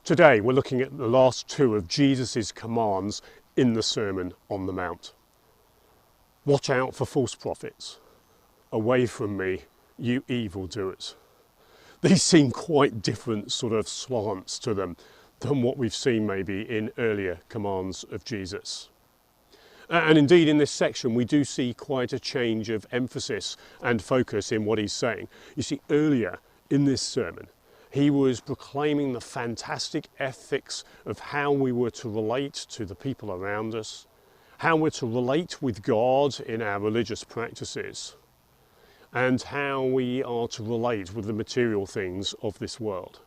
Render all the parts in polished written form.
Today we're looking at the last two of Jesus' commands in the Sermon on the Mount. Watch out for false prophets. Away from me, you evildoers. These seem quite different sort of slants to them than what we've seen maybe in earlier commands of Jesus. And indeed in this section we do see quite a change of emphasis and focus in what he's saying. You see, earlier in this sermon he was proclaiming the fantastic ethics of how we were to relate to the people around us, how we're to relate with God in our religious practices, and how we are to relate with the material things of this world.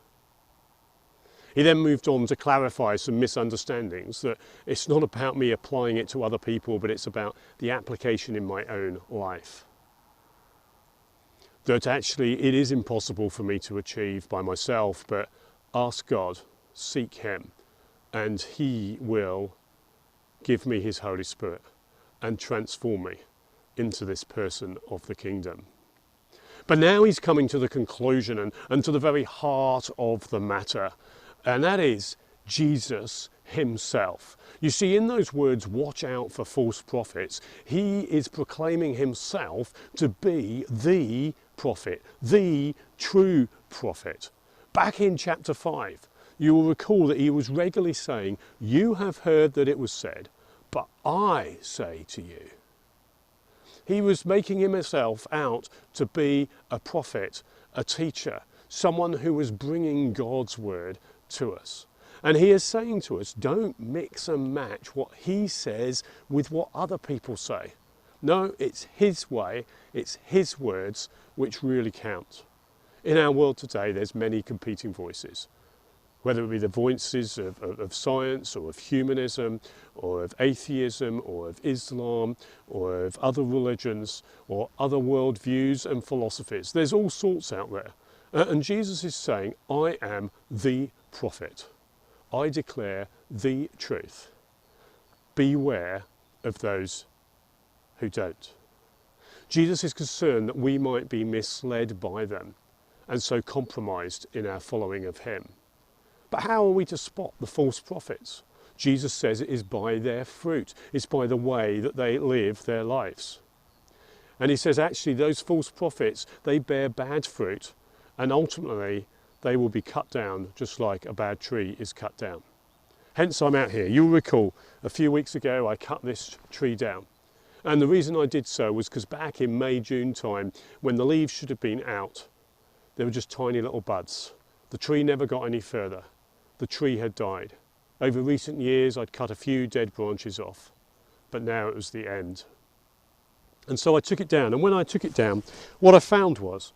He then moved on to clarify some misunderstandings, that it's not about me applying it to other people, but it's about the application in my own life. That actually it is impossible for me to achieve by myself, but ask God, seek him, and he will give me his Holy Spirit and transform me into this person of the kingdom. But now he's coming to the conclusion and to the very heart of the matter, and that is Jesus himself. You see, in those words, watch out for false prophets, he is proclaiming himself to be the prophet, the true prophet. Back in chapter 5, you will recall that he was regularly saying, you have heard that it was said, but I say to you. He was making himself out to be a prophet, a teacher, someone who was bringing God's word to us. And he is saying to us, don't mix and match what he says with what other people say. No, it's his way, it's his words which really count. In our world today, there's many competing voices, whether it be the voices of science or of humanism or of atheism or of Islam or of other religions or other worldviews and philosophies. There's all sorts out there. And Jesus is saying, I am the prophet. I declare the truth. Beware of those who don't. Jesus is concerned that we might be misled by them and so compromised in our following of him. But how are we to spot the false prophets? Jesus says it is by their fruit. It's by the way that they live their lives. And he says actually those false prophets, they bear bad fruit, and ultimately they will be cut down just like a bad tree is cut down. Hence I'm out here. You'll recall a few weeks ago I cut this tree down. And the reason I did so was because back in May, June time, when the leaves should have been out, there were just tiny little buds. The tree never got any further. The tree had died. Over recent years I'd cut a few dead branches off, but now it was the end. And so I took it down, and when I took it down, what I found was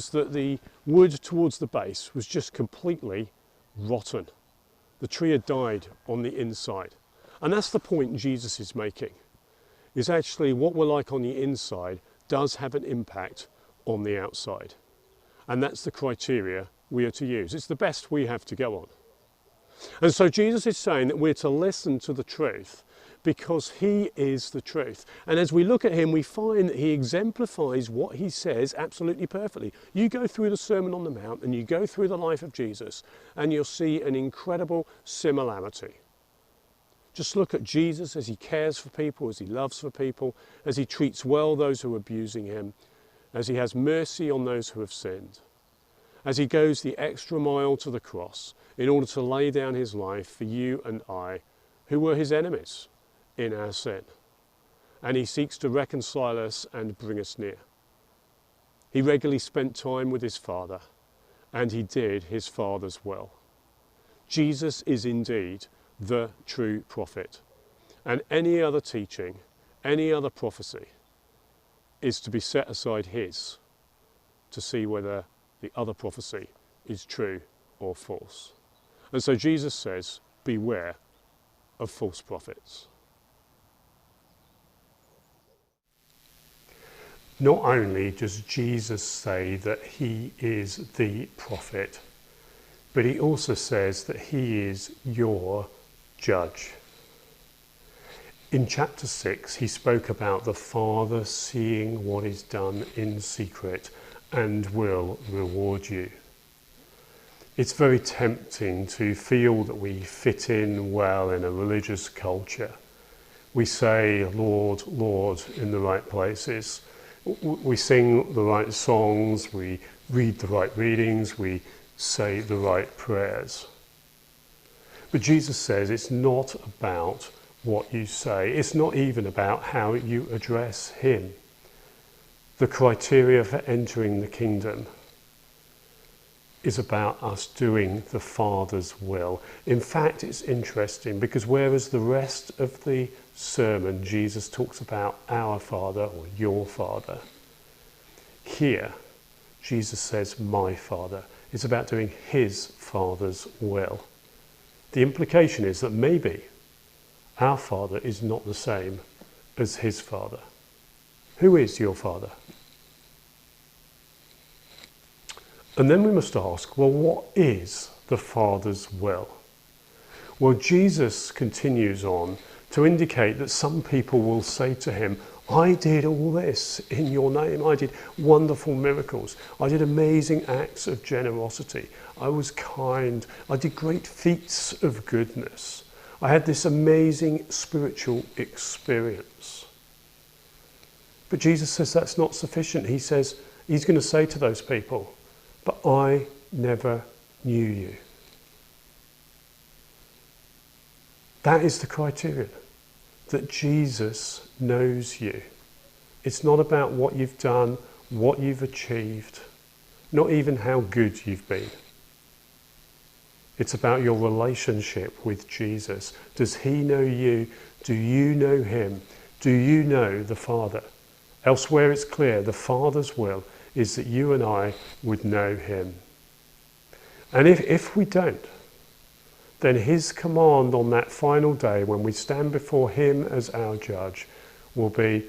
that the wood towards the base was just completely rotten. The tree had died on the inside. And that's the point Jesus is making, is actually what we're like on the inside does have an impact on the outside. And that's the criteria we are to use. It's the best we have to go on. And so Jesus is saying that we're to listen to the truth because he is the truth. And as we look at him, we find that he exemplifies what he says absolutely perfectly. You go through the Sermon on the Mount and you go through the life of Jesus and you'll see an incredible similarity. Just look at Jesus as he cares for people, as he loves for people, as he treats well those who are abusing him, as he has mercy on those who have sinned, as he goes the extra mile to the cross in order to lay down his life for you and I, who were his enemies in our sin. And he seeks to reconcile us and bring us near. He regularly spent time with his Father, and he did his Father's will. Jesus is indeed the true prophet, and any other teaching, any other prophecy is to be set aside his to see whether the other prophecy is true or false. And so Jesus says, beware of false prophets. Not only does Jesus say that he is the prophet, but he also says that he is your judge. In chapter 6, he spoke about the Father seeing what is done in secret and will reward you. It's very tempting to feel that we fit in well in a religious culture. We say, Lord, Lord, in the right places. We sing the right songs, we read the right readings, we say the right prayers. But Jesus says it's not about what you say. It's not even about how you address him. The criteria for entering the kingdom is about us doing the Father's will. In fact, it's interesting because whereas the rest of the sermon, Jesus talks about our Father or your Father, here, Jesus says, my Father. It's about doing his Father's will. The implication is that maybe our Father is not the same as his Father. Who is your Father? And then we must ask, well, what is the Father's will? Well, Jesus continues on to indicate that some people will say to him, I did all this in your name. I did wonderful miracles. I did amazing acts of generosity. I was kind. I did great feats of goodness. I had this amazing spiritual experience. But Jesus says that's not sufficient. He says he's going to say to those people, but I never knew you. That is the criterion, that Jesus knows you. It's not about what you've done, what you've achieved, not even how good you've been. It's about your relationship with Jesus. Does he know you? Do you know him? Do you know the Father? Elsewhere it's clear the Father's will is that you and I would know him. And if we don't, then his command on that final day when we stand before him as our judge will be,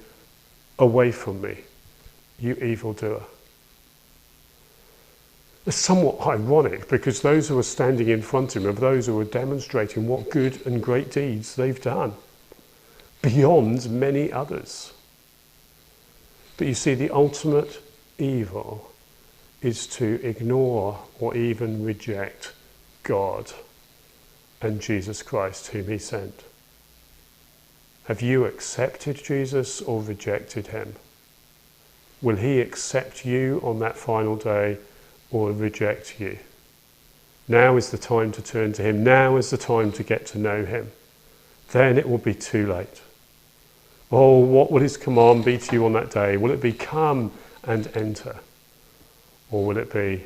away from me, you evildoer. It's somewhat ironic because those who are standing in front of him are those who are demonstrating what good and great deeds they've done, beyond many others. But you see, the ultimate evil is to ignore or even reject God and Jesus Christ whom he sent. Have you accepted Jesus or rejected him? Will he accept you on that final day or reject you? Now is the time to turn to him. Now is the time to get to know him. Then it will be too late. Oh, what will his command be to you on that day? Will it be come and enter? Or will it be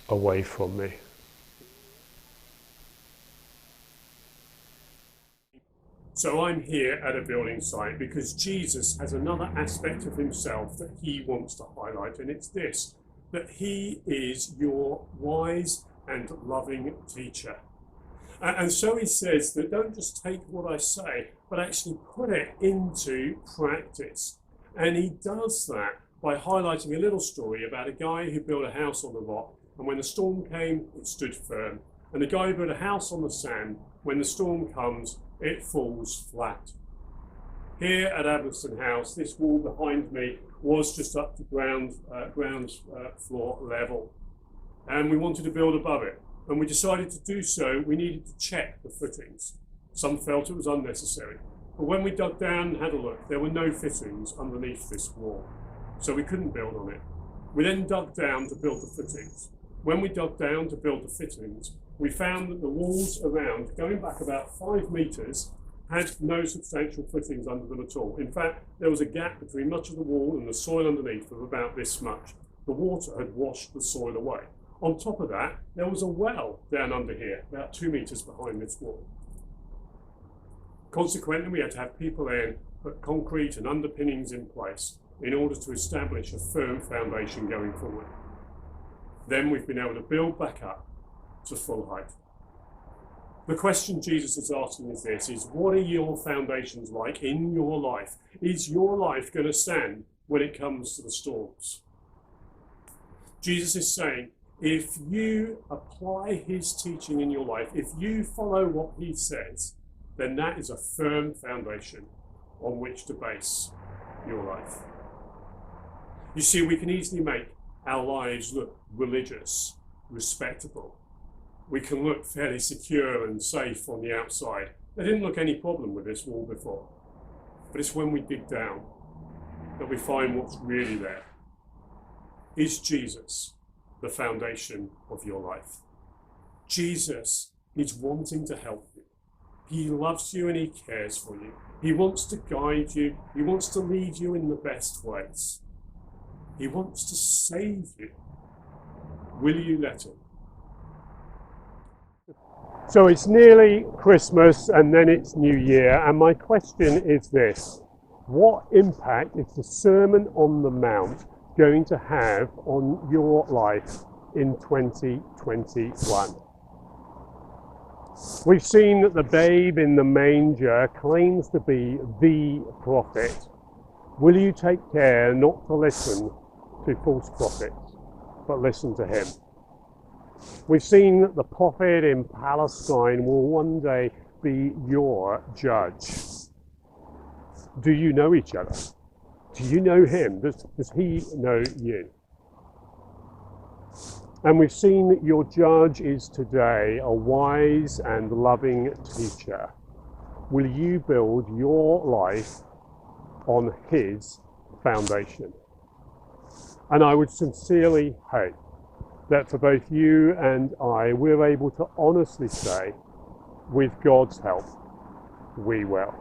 away from me? So I'm here at a building site because Jesus has another aspect of himself that he wants to highlight, and it's this, that he is your wise and loving teacher. And so he says that don't just take what I say, but actually put it into practice. And he does that by highlighting a little story about a guy who built a house on the rock, and when the storm came, it stood firm. And the guy who built a house on the sand, when the storm comes, it falls flat. Here at Abelston House, this wall behind me was just up to ground floor level. And we wanted to build above it. And we decided to do so, we needed to check the footings. Some felt it was unnecessary. But when we dug down and had a look, there were no fittings underneath this wall. So we couldn't build on it. We then dug down to build the footings. When we dug down to build the fittings, we found that the walls around, going back about 5 metres, had no substantial footings under them at all. In fact, there was a gap between much of the wall and the soil underneath of about this much. The water had washed the soil away. On top of that, there was a well down under here, about 2 metres behind this wall. Consequently, we had to have people in, put concrete and underpinnings in place in order to establish a firm foundation going forward. Then we've been able to build back up to full height. The question Jesus is asking is this, is what are your foundations like in your life? Is your life going to stand when it comes to the storms? Jesus is saying, if you apply his teaching in your life, if you follow what he says, then that is a firm foundation on which to base your life. You see, we can easily make our lives look religious, respectable, we can look fairly secure and safe on the outside. There didn't look any problem with this wall before, but it's when we dig down that we find what's really there. Is Jesus the foundation of your life? Jesus is wanting to help you. He loves you and he cares for you. He wants to guide you. He wants to lead you in the best ways. He wants to save you. Will you let him? So it's nearly Christmas and then it's New Year, and my question is this: what impact is the Sermon on the Mount going to have on your life in 2021? We've seen that the babe in the manger claims to be the prophet. Will you take care not to listen to false prophets, but listen to him? We've seen that the prophet in Palestine will one day be your judge. Do you know each other? Do you know him? Does he know you? And we've seen that your judge is today a wise and loving teacher. Will you build your life on his foundation? And I would sincerely hope that for both you and I, we're able to honestly say, with God's help, we will.